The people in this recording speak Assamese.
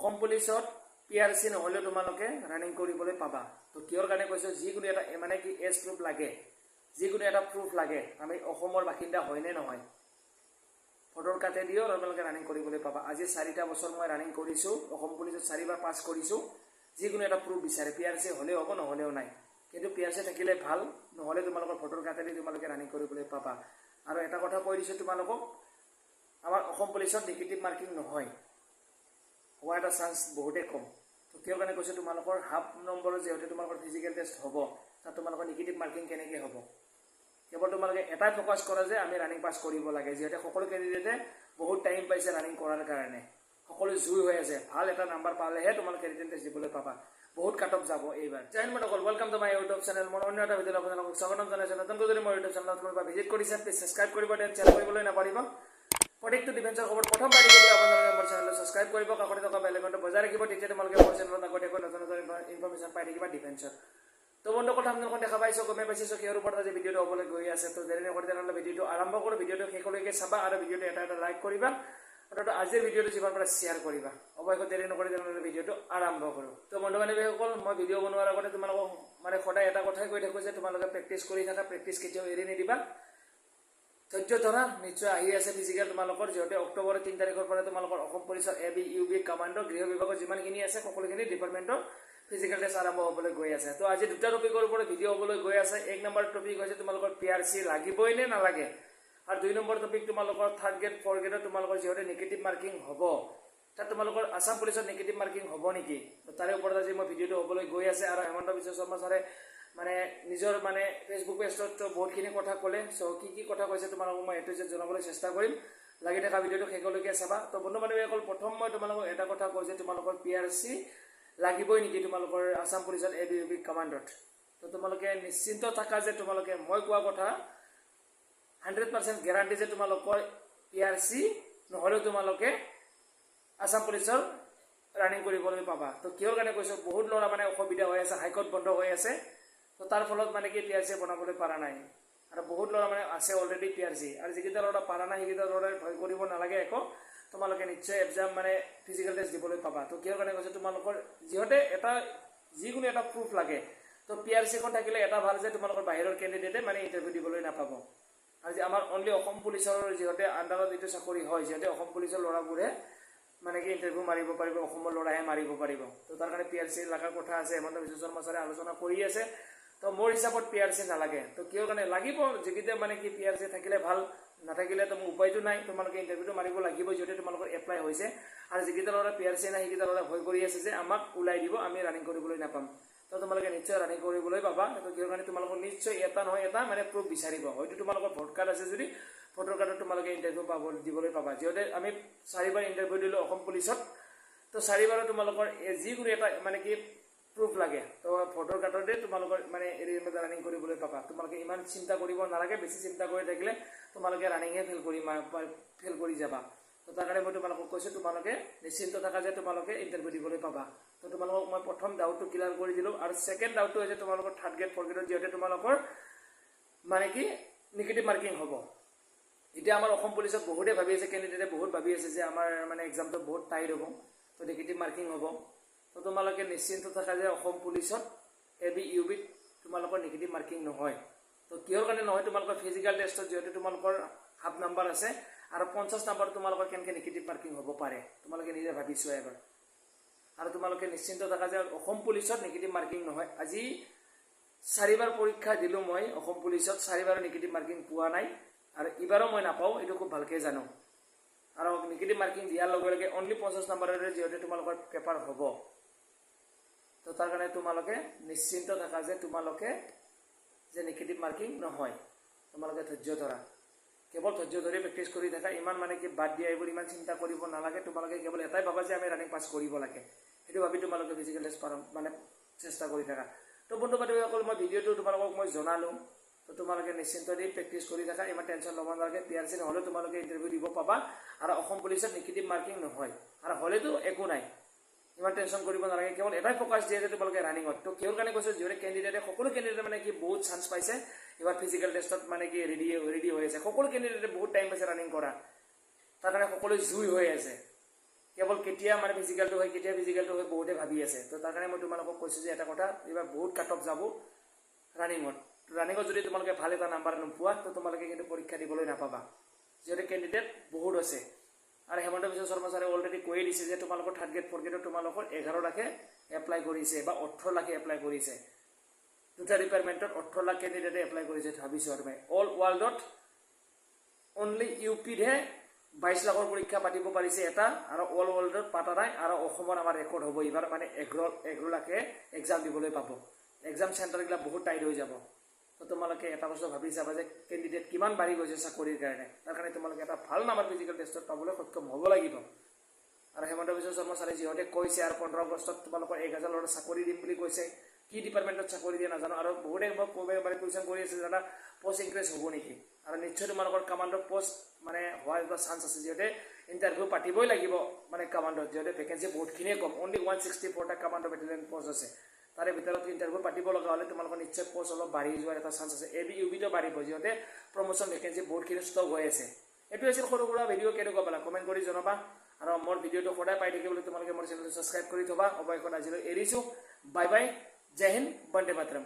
অসম পুলিচত পিআৰচি নহ'লেও তোমালোকে ৰানিং কৰিবলৈ পাবা। তো কিহৰ কাৰণে কৈছোঁ, যিকোনো এটা মানে কি এজ প্ৰুফ লাগে, যিকোনো এটা প্ৰুফ লাগে আমি অসমৰ বাসিন্দা হয়নে নহয়, ভোটৰ কাৰ্ডে দিও তোমালোকে ৰানিং কৰিবলৈ পাবা। আজি 4টা বছৰ মই ৰানিং কৰিছোঁ, অসম পুলিচত 4বাৰ পাছ কৰিছোঁ। যিকোনো এটা প্ৰুফ বিচাৰে, পিআৰচি হ'লেও হ'ব নহ'লেও নাই, কিন্তু পিআৰচি থাকিলে ভাল, নহ'লে তোমালোকৰ ভোটৰ কাৰ্ডেদি তোমালোকে ৰানিং কৰিবলৈ পাবা। আৰু এটা কথা কৈ দিছোঁ তোমালোকক, আমাৰ অসম পুলিচত নিগেটিভ মাৰ্কিং নহয়, হোৱা এটা চান্স বহুতেই কম। তো কিয় কাৰণে কৈছোঁ, তোমালোকৰ হাফ নম্বৰৰ যিহেতু তোমালোকৰ ফিজিকেল টেষ্ট হ'ব, তাত তোমালোকৰ নিগেটিভ মাৰ্কিং কেনেকৈ হ'ব। কেৱল তোমালোকে এটাই ফ'কাছ কৰা যে আমি ৰানিং পাছ কৰিব লাগে, যিহেতু সকলো কেণ্ডিডেটে বহুত টাইম পাইছে ৰানিং কৰাৰ কাৰণে, সকলো জুই হৈ আছে, ভাল এটা নাম্বাৰ পালেহে তোমালোকে ৰিটেন টেষ্ট দিবলৈ পাবা। বহুত কাট অফ যাব এইবাৰ। জয় হিন্দ সকল, welcome to my YouTube channel. মোৰ অন্য এটা ভিডিঅ'ত আপোনালোকক স্বাগতম জনাইছোঁ। নতুনকৈ যদি মোৰ ইউটিউব চেনেলত কোনোবা ভিজিট কৰিছে, প্লিজ ছাবস্ক্ৰাইব কৰিব, দেন শ্বেয়াৰ কৰিবলৈ নাপাহৰিব। প্ৰত্যেকটো ডিফেন্সৰ খবৰ প্ৰথম পাই থাকিবলৈ আপোনালোকে মোৰ চেনেলটো ছাবস্ক্ৰাইব কৰিব, কাষতে থকা বেল আইকনটো বজাই ৰাখিব, তেতিয়া তোমালোকে মোৰ চেনেলত আগতীয়াকৈ নতুন নতুন ইনফৰমেশ্যন পাই থাকিবা ডিফেন্সৰ। তো বন্ধুসকল, আপোনালোকে দেখা পাইছোঁ, গমে পাইছোঁ কিহৰ ওপৰত আজি ভিডিঅ'টো হ'বলৈ গৈ আছে। তো দেৰি নকৰি তেনেহ'লে ভিডিঅ'টো আৰম্ভ কৰোঁ। ভিডিঅ'টো শেষলৈকে চাবা আৰু ভিডিঅ'টো এটা লাইক কৰিবা, আৰু আজিৰ ভিডিঅ'টো যিমান পাৰে শ্বেয়াৰ কৰিবা। অৱশ্যে দেৰি নকৰি তেনেহ'লে ভিডিঅ'টো আৰম্ভ কৰোঁ। তো বন্ধু বান্ধৱীসকল, মই ভিডিঅ' বনোৱাৰ আগতে তোমালোকক মানে সদায় এটা কথাই কৈ থাকোঁ যে তোমালোকে প্ৰেক্টিছ কৰি থাকা, প্ৰেক্টিছ কেতিয়াও এৰি নিদিবা। ধৈৰ্য ধৰা, নিশ্চয় আহি আছে ফিজিকেল তোমালোকৰ, যিহেতু অক্টোবৰৰ 3 তাৰিখৰ পৰা তোমালোকৰ অসম পুলিচৰ AB, UB, কামাণ্ডো, গৃহ বিভাগৰ যিমানখিনি আছে সকলোখিনি ডিপাৰ্টমেণ্টৰ ফিজিকেল টেষ্ট আৰম্ভ হ'বলৈ গৈ আছে। তো আজি দুটা টপিকৰ ওপৰত ভিডিঅ' হ'বলৈ গৈ আছে। 1 নম্বৰ টপিক হৈছে তোমালোকৰ পিআৰচি লাগিবই নে নালাগে, আৰু 2 নম্বৰ টপিক তোমালোকৰ 3rd গ্ৰেড 4th গ্ৰেডত তোমালোকৰ যিহেতু নিগেটিভ মাৰ্কিং হ'ব, তাত তোমালোকৰ আছাম পুলিচত নিগেটিভ মাৰ্কিং হ'ব নেকি, তাৰে ওপৰত আজি মই ভিডিঅ'টো হ'বলৈ গৈ আছে। আৰু হেমন্ত বিশ্ব শৰ্মা ছাৰে মানে নিজৰ মানে ফেচবুক পেজত বহুতখিনি কথা ক'লে। চ' কি কথা কৈছে তোমালোকক মই এইটো যে জনাবলৈ চেষ্টা কৰিম, লাগি থকা ভিডিঅ'টো শেষলৈকে চাবা। তো বন্ধু বান্ধৱীসকল, প্ৰথম মই তোমালোকক এটা কথা কওঁ যে তোমালোকৰ পিআৰচি লাগিবই নেকি তোমালোকৰ আছাম পুলিচত AB, UB, কামাণ্ডত। তো তোমালোকে নিশ্চিন্ত থাকা যে তোমালোকে মই কোৱা কথা 100% গেৰাণ্টি যে তোমালোকৰ পিআৰচি নহ'লেও তোমালোকে আছাম পুলিচৰ ৰানিং কৰিবলৈ পাবা। তো কিহৰ কাৰণে কৈছোঁ, বহুত ল'ৰা মানে অসুবিধা হৈ আছে, হাইকোৰ্ট বন্ধ হৈ আছে, তো তাৰ ফলত মানে কি পিআৰচি বনাবলৈ পৰা নাই, আৰু বহুত ল'ৰা মানে আছে অলৰেডি পিআৰচি। আৰু যিকেইটা ল'ৰা পৰা নাই সেইকেইটা ল'ৰাই ভয় কৰিব নালাগে একো, তোমালোকে নিশ্চয় এক্সাম মানে ফিজিকেল টেষ্ট দিবলৈ পাবা। তো কিহৰ কাৰণে কৈছোঁ, তোমালোকৰ যিহেতু এটা যিকোনো এটা প্ৰুফ লাগে, তো পিআৰচিখন থাকিলে এটা ভাল যে তোমালোকৰ বাহিৰৰ কেণ্ডিডেটে মানে ইণ্টাৰভিউ দিবলৈ নাপাব। আৰু যে আমাৰ অনলি অসম পুলিচৰ যিহেতু আণ্ডাৰত এইটো চাকৰি হয়, যিহেতু অসম পুলিচৰ ল'ৰাবোৰে মানে কি ইণ্টাৰভিউ মাৰিব পাৰিব, অসমৰ ল'ৰাহে মাৰিব পাৰিব। তো তাৰ কাৰণে পিআৰচি লগাৰ কথা আছে, হেমন্ত বিশ্ব শৰ্মা ছাৰে আলোচনা কৰি আছে। তো মোৰ হিচাপত পিআৰচি নালাগে। তো কিহৰ কাৰণে লাগিব, যিকেইটা মানে কি পিআৰচি থাকিলে ভাল, নাথাকিলে তো মোৰ উপায়টো নাই, তোমালোকে ইণ্টাৰভিউটো মাৰিব লাগিব, যিহেতু তোমালোকৰ এপ্লাই হৈছে। আৰু যিকেইটা ল'ৰা পিআৰচি নাই সেইকেইটা ল'ৰা ভয় কৰি আছে যে আমাক ওলাই দিব, আমি ৰানিং কৰিবলৈ নাপাম। তো তোমালোকে নিশ্চয় ৰানিং কৰিবলৈ পাবা। তো কিহৰ কাৰণে তোমালোকৰ নিশ্চয় এটা নহয় এটা মানে প্ৰুফ বিচাৰিব। হয়তো তোমালোকৰ ভোট কাৰ্ড আছে যদি ভোটৰ কাৰ্ডত তোমালোকে ইণ্টাৰভিউ দিবলৈ পাবা। যিহেতু আমি 4বাৰ ইণ্টাৰভিউ দিলোঁ অসম পুলিচত, তো 4বাৰো তোমালোকৰ যিকোনো এটা মানে কি প্ৰুফ লাগে, তো ভোটৰ কাৰ্ডতে তোমালোকৰ মানে ৰানিং কৰিবলৈ পাবা। তোমালোকে ইমান চিন্তা কৰিব নালাগে, বেছি চিন্তা কৰি থাকিলে তোমালোকে ৰানিঙে ফেল কৰি যাবা। তো তাৰ কাৰণে মই তোমালোকক কৈছোঁ, তোমালোকে নিশ্চিন্ত থাকা যে তোমালোকে ইণ্টাৰভিউ দিবলৈ পাবা। তো তোমালোকক মই প্ৰথম ডাউটটো ক্লিয়াৰ কৰি দিলোঁ। আৰু ছেকেণ্ড ডাউটটো হৈছে তোমালোকৰ 3rd গ্ৰেড 4th গ্ৰেডত যিহেতু তোমালোকৰ মানে কি নিগেটিভ মাৰ্কিং হ'ব। এতিয়া আমাৰ অসম পুলিচত বহুতে ভাবি আছে, কেণ্ডিডেটে বহুত ভাবি আছে যে আমাৰ মানে এক্সামটো বহুত টাইট হ'ব, তো নিগেটিভ মাৰ্কিং হ'ব। তো তোমালোকে নিশ্চিন্ত থাকা যে অসম পুলিচত AB, UB তোমালোকৰ নিগেটিভ মাৰ্কিং নহয়। তো কিহৰ কাৰণে নহয়, তোমালোকৰ ফিজিকেল টেষ্টত যিহেতু তোমালোকৰ হাফ নাম্বাৰ আছে, আৰু 50 নাম্বাৰ তোমালোকৰ কেনেকৈ নিগেটিভ মাৰ্কিং হ'ব পাৰে, তোমালোকে নিজে ভাবিছোঁ এবাৰ। আৰু তোমালোকে নিশ্চিন্ত থাকা যে অসম পুলিচত নিগেটিভ মাৰ্কিং নহয়। আজি 4বাৰ পৰীক্ষা দিলোঁ মই অসম পুলিচত, 4বাৰো নিগেটিভ মাৰ্কিং পোৱা নাই, আৰু এইবাৰো মই নাপাওঁ, এইটো খুব ভালকৈ জানো। আৰু নিগেটিভ মাৰ্কিং দিয়াৰ লগে লগে অনলি 50 নাম্বাৰৰে যিহেতু তোমালোকৰ পেপাৰ হ'ব, তো তাৰ কাৰণে তোমালোকে নিশ্চিন্ত থাকা যে তোমালোকে যে নিগেটিভ মাৰ্কিং নহয়। তোমালোকে ধৈৰ্য ধৰা, কেৱল ধৈৰ্য ধৰি প্ৰেক্টিছ কৰি থাকা, ইমান মানে কি বাদ দিয়া এইবোৰ ইমান চিন্তা কৰিব নালাগে। তোমালোকে কেৱল এটাই ভাবা যে আমি ৰানিং পাছ কৰিব লাগে, সেইটো ভাবি তোমালোকে ফিজিকেল টেষ্ট মানে চেষ্টা কৰি থাকা। তো বন্ধু বান্ধৱীসকল, মই ভিডিঅ'টো তোমালোকক মই জনালোঁ। তো তোমালোকে নিশ্চিন্ত দি প্ৰেক্টিছ কৰি থাকা, ইমান টেনশ্যন ল'ব নালাগে। পিআৰচি নহ'লেও তোমালোকে ইণ্টাৰভিউ দিব পাবা, আৰু অসম পুলিচত নিগেটিভ মাৰ্কিং নহয়, আৰু হ'লেতো একো নাই, ইমান টেনশ্যন কৰিব নালাগে। কেৱল এটাই ফ'কাছ দিয়ে যে তোমালোকে ৰানিঙত। তো কিহৰ কাৰণে কৈছোঁ, যিহেতু কেণ্ডিডেটে সকলো কেণ্ডিডেটে মানে কি বহুত চান্স পাইছে এবাৰ ফিজিকেল টেষ্টত মানে কি ৰেডি হৈ আছে, সকলো কেণ্ডিডেটে বহুত টাইম পাইছে ৰানিং কৰা, তাৰ কাৰণে সকলো জুই হৈ আছে। কেৱল কেতিয়া মানে ফিজিকেলটো হয় কেতিয়া ফিজিকেলটো হয় বহুতে ভাবি আছে তো তাৰ কাৰণে মই তোমালোকক কৈছোঁ যে এটা কথা এইবাৰ বহুত কাট অফ যাব ৰানিঙত যদি তোমালোকে ভাল এটা নাম্বাৰ নোপোৱা তো তোমালোকে কিন্তু পৰীক্ষা দিবলৈ নাপাবা যিহেতু কেণ্ডিডেট বহুত আছে আৰু হেমন্ত বিশ্ব শৰ্মা ছাৰে অলৰেডি কৈয়ে দিছে যে তোমালোকৰ থাৰ্ড গ্ৰেড ফ'ৰ্থ গ্ৰেডত তোমালোকৰ 11 লাখে এপ্লাই কৰিছে বা 18 লাখে এপ্লাই কৰিছে দুটা ডিপাৰ্টমেণ্টত 18 লাখ কেণ্ডিডেটে এপ্লাই কৰিছে ভাবিছোঁ আৰু মই অল ৱৰ্ল্ডত অনলি ইউপিতহে 22 লাখৰ পৰীক্ষা পাতিব পাৰিছে এটা আৰু অল ৱৰ্ল্ডত পাতা নাই আৰু অসমৰ আমাৰ ৰেকৰ্ড হ'ব এইবাৰ মানে 11 লাখে এক্সাম দিবলৈ পাব এক্সাম চেণ্টাৰবিলাক বহুত টাইট হৈ যাব তো তোমালোকে এটা বস্তু ভাবি চাবা যে কেণ্ডিডেট কিমান বাঢ়ি গৈছে চাকৰিৰ কাৰণে তাৰ কাৰণে তোমালোকে এটা ভাল নাম্বাৰ ফিজিকেল টেষ্টত পাবলৈ সক্ষম হ'ব লাগিব আৰু হেমন্ত বিশ্ব শৰ্মা ছাৰে যিহঁতে কৈছে আৰু 15 আগষ্টত তোমালোকৰ 1000 ল'ৰা চাকৰি দিম বুলি কৈছে কি ডিপাৰ্টমেণ্টত চাকৰি দিয়ে নাজানো আৰু বহুতে মানে কুৱেশ্যন কৰি আছে দাদা পষ্ট ইনক্ৰিজ হ'ব নেকি আৰু নিশ্চয় তোমালোকৰ কামাণ্ডৰ পষ্ট মানে হোৱাৰ এটা চান্স আছে যিহেতু ইণ্টাৰভিউ পাতিবই লাগিব মানে কামাণ্ডত যিহেতু ভেকেঞ্চি বহুতখিনিয়ে কম অনলি 164টা কামাণ্ডৰ বেটেলিয়ন পষ্ট আছে তাৰে ভিতৰত ইণ্টাৰভিউ পাতিব লগা হ'লে তোমালোকৰ নিশ্চয় পষ্ট অলপ বাঢ়ি যোৱাৰ এটা চান্স আছে এবি ইউবিটো বাঢ়িব যিহেতু প্ৰমোশ্যন ভেকেঞ্চি বহুতখিনি ষ্টক হৈ আছে এইটো আছিল সৰু সুৰা ভিডিঅ' কেনেকুৱা পালা কমেণ্ট কৰি জনাবা আৰু মোৰ ভিডিঅ'টো সদায় পাই থাকিবলৈ তোমালোকে মোৰ চেনেলটো ছাবস্ক্ৰাইব কৰি থবা অৱশ্যে আজিলৈ এৰিছোঁ বাই বাই জয় হিন্দ বন্দে মাতৰম